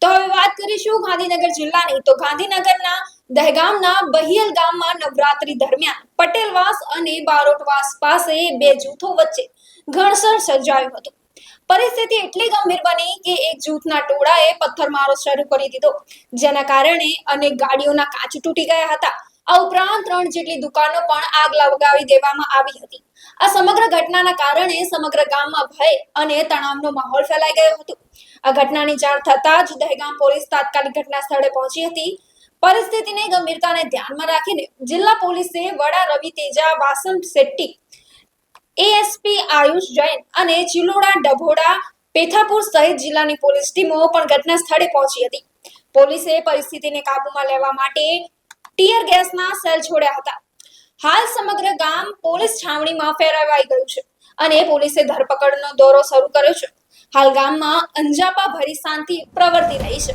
તો હવે વાત કરીશું ગાંધીનગર જિલ્લાની. તો ગાંધીનગરના દહેગામના બહિયલ ગામમાં નવરાત્રી દરમિયાન પટેલવાસ અને બારોટવાસ પાસે બે જૂથો વચ્ચે ઘર્ષણ સર્જાયું હતું. પરિસ્થિતિ એટલી ગંભીર બની કે એક જૂથના ટોળાએ પથ્થરમારો શરૂ કરી દીધો, જેના કારણે અનેક ગાડીઓના કાચ તૂટી ગયા હતા. આ ઉપરાંત 3 જેટલી દુકાનો પણ આગ લગાવી દેવામાં આવી હતી. આ સમગ્ર ઘટનાના કારણે સમગ્ર ગામમાં ભય અને તણાવનો માહોલ ફેલાઈ ગયો હતો. આ ઘટનાની જાણ થતાં જ દહેગામ પોલીસ તાત્કાલિક ઘટના સ્થળે પહોંચી હતી. પરિસ્થિતિની ગંભીરતાને ધ્યાનમાં રાખીને જિલ્લા પોલીસે વડા રવિ તેજા, વાસંત શેટ્ટી, એએસપી આયુષ જૈન અને ચિલોડા, ડભોડા, પેથાપુર સહિત જિલ્લાની પોલીસ ટીમો પણ ઘટના સ્થળે પહોંચી હતી. પોલીસે પરિસ્થિતિને કાબૂમાં લેવા માટે ટીયર ગેસના સેલ છોડ્યા હતા. હાલ સમગ્ર ગામ પોલીસ છાવણીમાં ફેરવાઈ ગયું છે અને પોલીસે ધરપકડનો દોરો શરૂ કર્યો છે. હાલ ગામમાં અંજાપા ભરી શાંતિ પ્રવર્તી રહી છે.